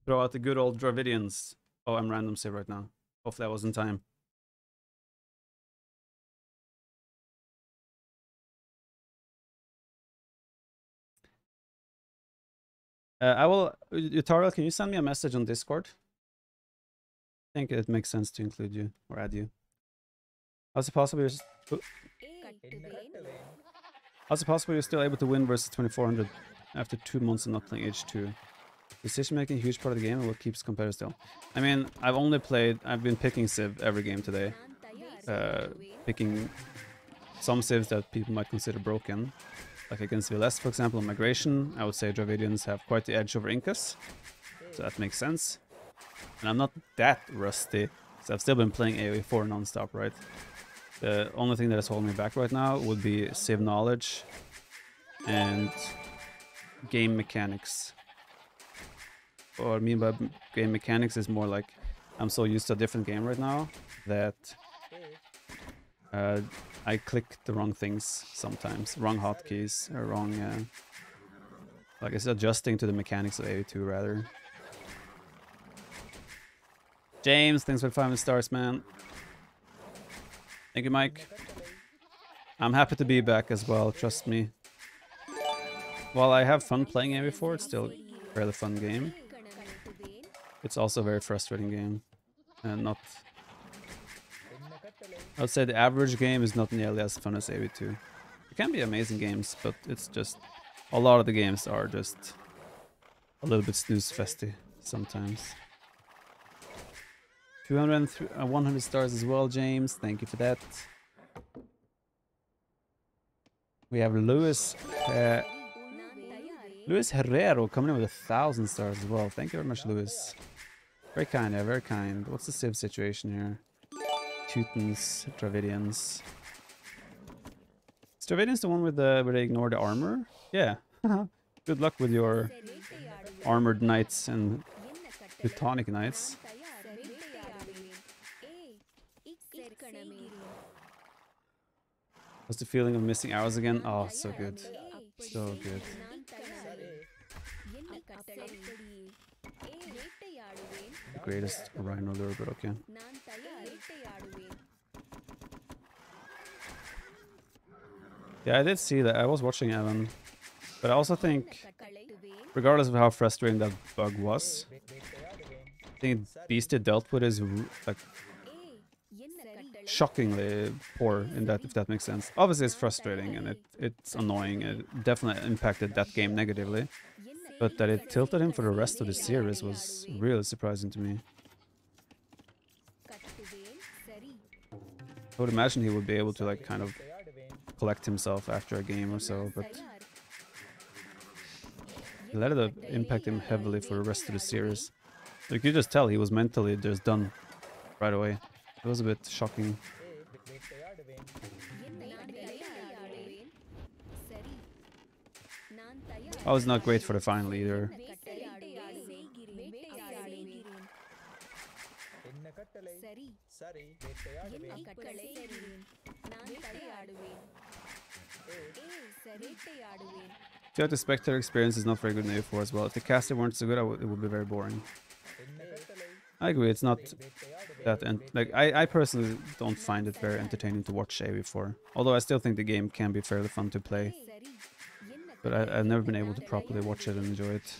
Throw out the good old Dravidians. Oh, I'm random save right now. Hopefully I was in time. I will... Utariel, can you send me a message on Discord? I think it makes sense to include you or add you. How's it possible you're still able to win versus 2400 after 2 months of not playing H2? Decision making a huge part of the game and what keeps competitors still. I mean, I've been picking Civ every game today. Picking some Civs that people might consider broken. Like against VLS, for example, on Migration, I would say Dravidians have quite the edge over Incas. So that makes sense. And I'm not that rusty, so I've still been playing AoE 4 non-stop, right? The only thing that is holding me back right now would be Civ knowledge and game mechanics. What I mean by game mechanics is more like I'm so used to a different game right now that I click the wrong things sometimes, wrong hotkeys or wrong. Like it's adjusting to the mechanics of AoE2 rather. James, thanks for 5 stars, man. Thank you, Mike. I'm happy to be back as well, trust me. While I have fun playing AoE4, it's still a fairly fun game. It's also a very frustrating game. And not... I would say the average game is not nearly as fun as AoE2. It can be amazing games, but it's just... A lot of the games are just a little bit snooze-festy sometimes. 100 stars as well, James. Thank you for that. We have Luis Herrero coming in with 1,000 stars as well. Thank you very much, Luis. Very kind, yeah, very kind. What's the Civ situation here? Teutons, Dravidians. Is Dravidians the one with the where they ignore the armor? Yeah. Good luck with your armored knights and Teutonic knights. What's the feeling of missing hours again? Oh, so good. So good. The greatest rhino lure, but okay. Yeah, I did see that. I was watching Evan. But I also think, regardless of how frustrating that bug was, I think Beastie dealt with is like shockingly poor in that, if that makes sense. Obviously it's frustrating and it's annoying. It definitely impacted that game negatively. But that it tilted him for the rest of the series was really surprising to me. I would imagine he would be able to like kind of collect himself after a game or so, but he let it impact him heavily for the rest of the series. You could just tell he was mentally just done right away. It was a bit shocking. I was not great for the final either. I feel like the spectator experience is not very good in AoE4 as well. If the caster weren't so good, it would be very boring. I agree, it's not that... like, I personally don't find it very entertaining to watch AoE4. Although I still think the game can be fairly fun to play. But I've never been able to properly watch it and enjoy it.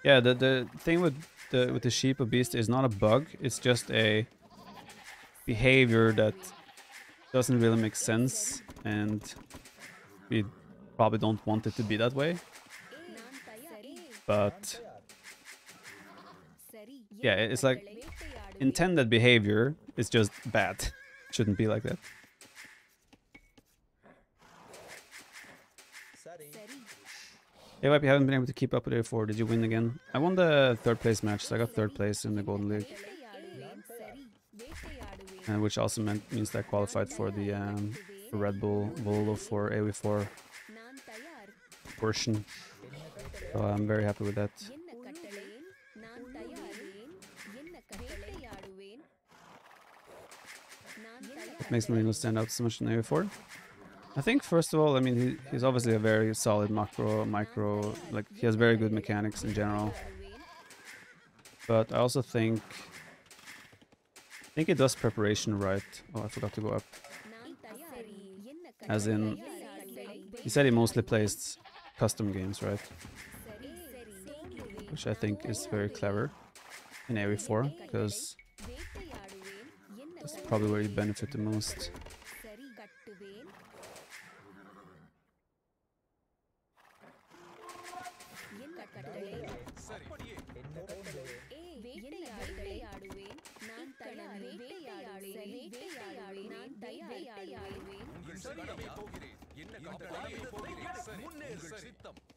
Yeah, the thing with the sheep of beast is not a bug, it's just a behavior that doesn't really make sense, and we probably don't want it to be that way. But yeah, it's like intended behavior is just bad. It shouldn't be like that. Hey, Vipe, you haven't been able to keep up with it before. Did you win again? I won the 3rd place match, so I got 3rd place in the Golden League. Which also means that I qualified for the Red Bull Volo for AoE4 portion. So I'm very happy with that. What makes Marino stand out so much in AoE4? I think first of all, I mean, he's obviously a very solid micro, like he has very good mechanics in general. But I also think he does preparation right. Oh, I forgot to go up. As in, he said he mostly plays custom games, right? Which I think is very clever in AoE4, because that's probably where you benefit the most.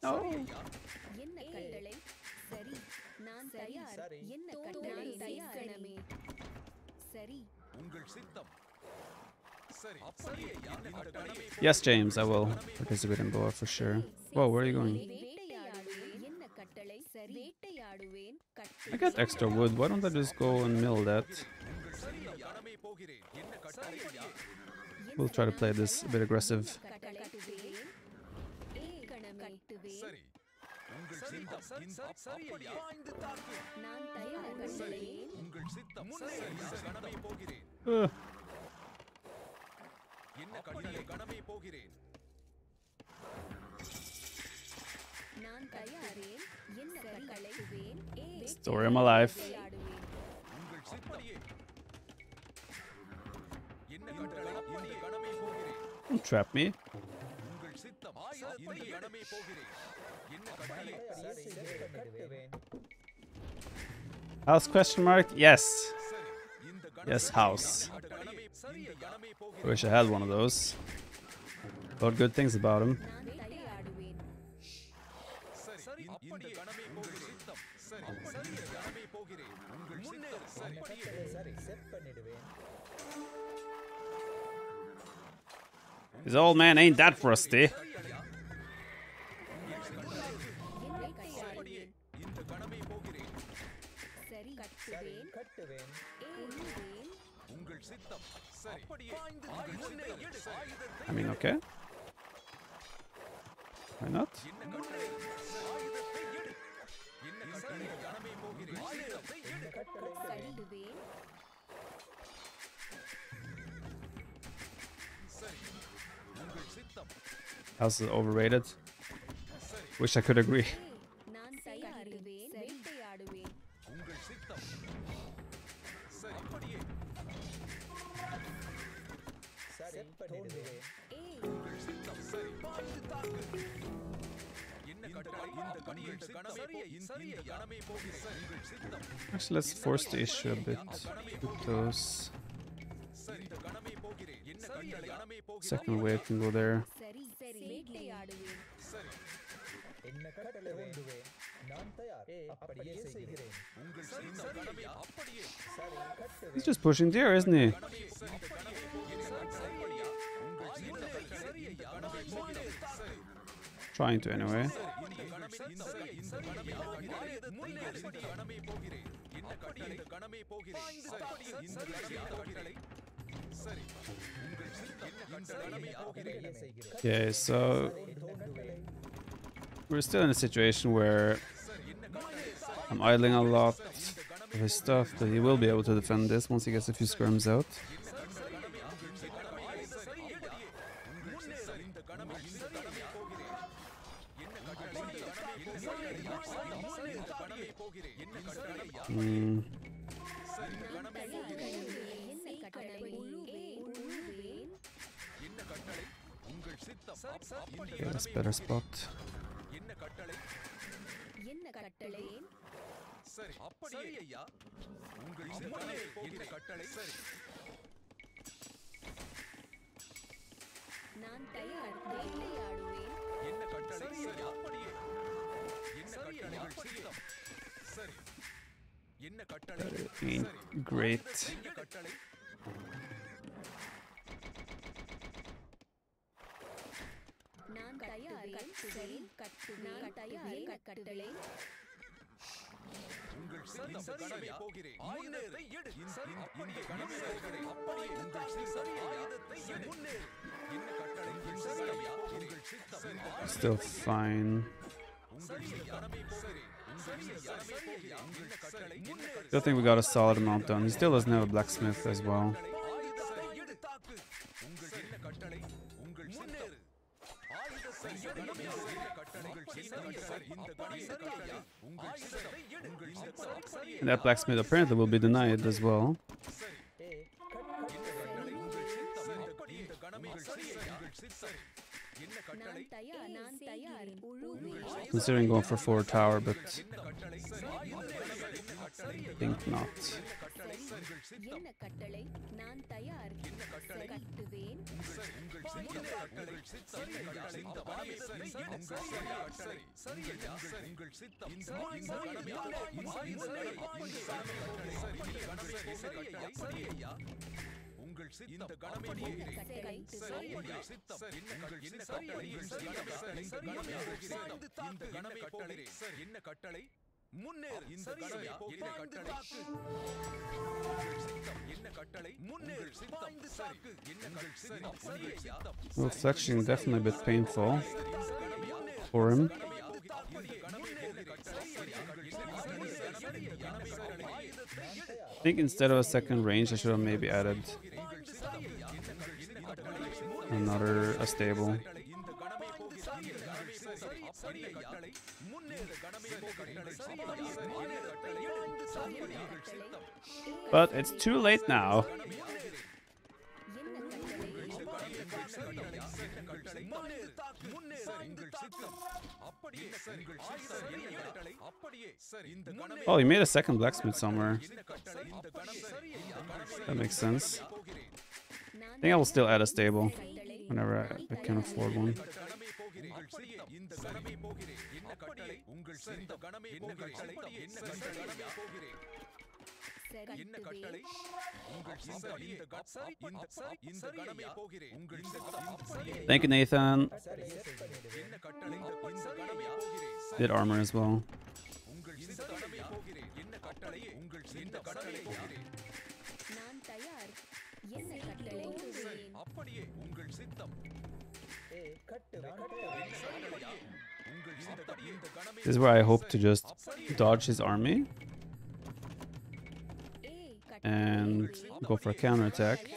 Oh. Yes, James, I will participate in Boa for sure. Whoa, where are you going? I got extra wood. Why don't I just go and mill that? We'll try to play this a bit aggressive. Story of my life. Don't trap me. House question mark? Yes. Yes, house. I wish I had one of those. Thought good things about him. His old man ain't that rusty. I mean, okay. Why not? House is overrated. Wish I could agree. Actually, let's force the issue a bit with those. Second wave can go there. He's just pushing deer, isn't he? Trying to anyway. Okay, so we're still in a situation where I'm idling a lot of his stuff, but he will be able to defend this once he gets a few skirms out. Okay, that's a better spot. That ain't great. Still fine. Still think we got a solid amount done. He still doesn't have a blacksmith as well. And that blacksmith apparently will be denied as well. Considering going for 4 tower, but I think not. Well, fletching definitely a bit painful for him. I think instead of a second range, I should have maybe added a stable. But it's too late now. Oh, he made a second blacksmith somewhere. That makes sense. I think I will still add a stable whenever I can afford one. Thank you, Nathan. Did armor as well. This is where I hope to just dodge his army and go for a counterattack.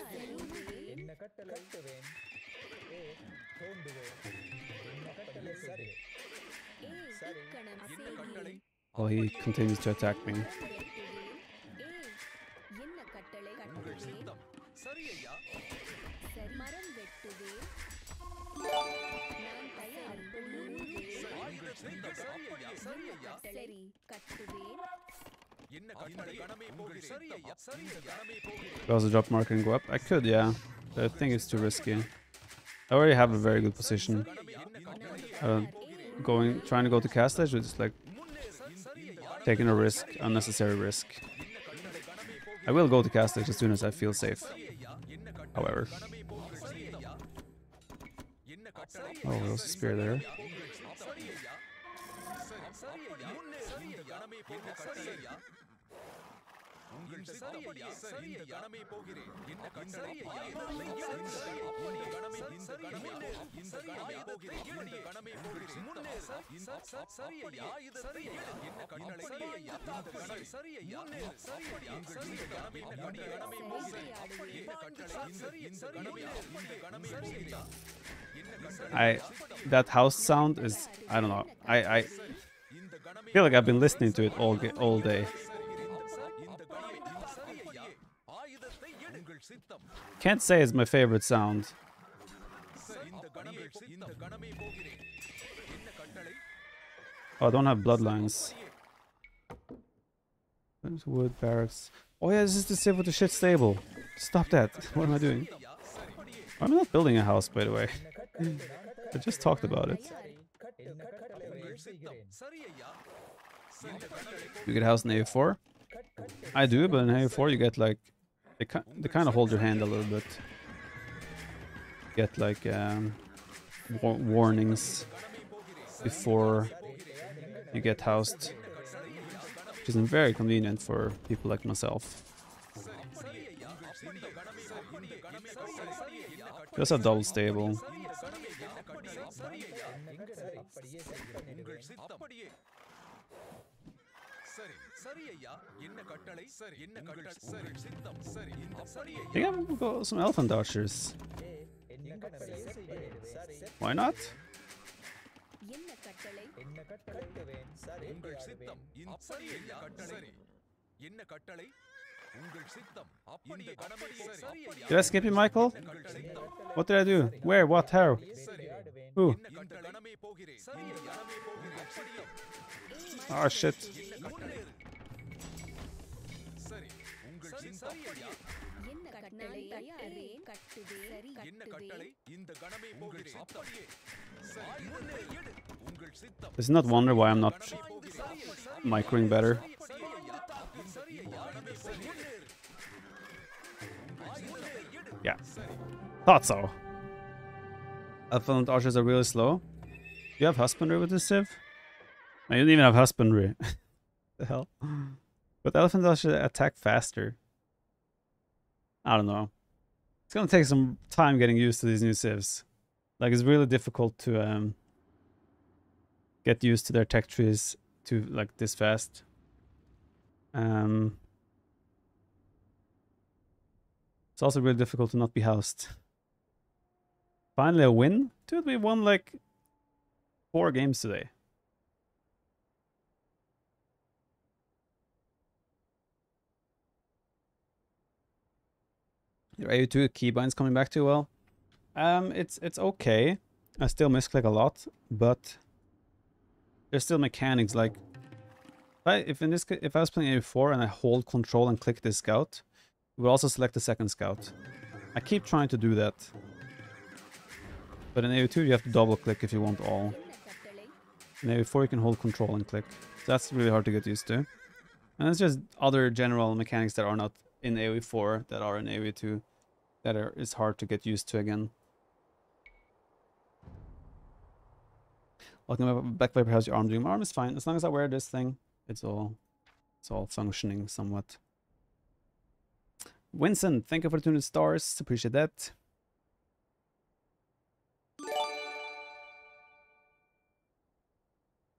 While he continues to attack me. Could also drop marker and go up. I could, yeah. But I think it's too risky. I already have a very good position. Trying to go to cast edge is like taking a risk, unnecessary risk. I will go to cast edge as soon as I feel safe. However. Oh, there was a spear there. That house sound is, I don't know. I feel like I've been listening to it all day. Can't say it's my favorite sound. Oh, I don't have bloodlines. There's wood barracks. Oh yeah, this is the civ with the shit stable. Stop that. What am I doing? I'm not building a house, by the way. I just talked about it. You get a house in AO4? I do, but in AO4 you get like... They kind of hold your hand a little bit. Get like warnings before you get housed. which isn't very convenient for people like myself. Just a double stable. I think I'm gonna go some elephant archers. Why not? Did I skip you, Michael? What did I do? Where? What? How? Who? Oh shit. Does it not wonder why I'm not microing better? Yeah. Thought so. Elephant archers are really slow. Do you have husbandry with this civ? I didn't even have husbandry. The hell? But elephant archers attack faster. I don't know. It's gonna take some time getting used to these new civs. Like, it's really difficult to get used to their tech trees to like this fast. It's also really difficult to not be housed. Finally a win? Dude, we won like 4 games today. Your AU2 keybinds coming back too well. It's okay. I still misclick a lot, but there's still mechanics like if I was playing AU4 and I hold control and click this scout, it will also select the second scout. I keep trying to do that. But in AU2 you have to double click if you want all. In AU4 you can hold control and click. So that's really hard to get used to. And it's just other general mechanics that are not in AoE4 that are in AoE2 that is hard to get used to again. Welcome back, Viper. How's your arm doing? My arm is fine. As long as I wear this thing, it's all functioning somewhat. Winston, thank you for the 200 stars. Appreciate that.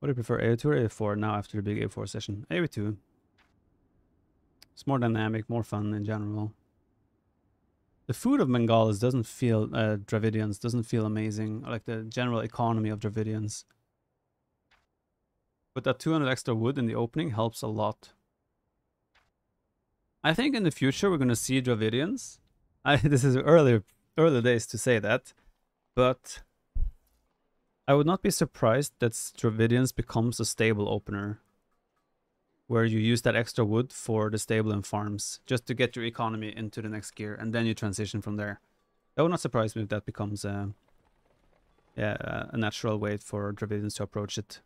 What do you prefer, AoE2 or AoE4 now after the big AoE4 session? AoE2. It's more dynamic, more fun in general. The food of Bengalis doesn't feel, Dravidians, doesn't feel amazing. I like the general economy of Dravidians. But that 200 extra wood in the opening helps a lot. I think in the future we're going to see Dravidians. This is early days to say that. But I would not be surprised that Dravidians becomes a stable opener, where you use that extra wood for the stable and farms, just to get your economy into the next gear, and then you transition from there. That would not surprise me if that becomes a natural way for Dravidians to approach it.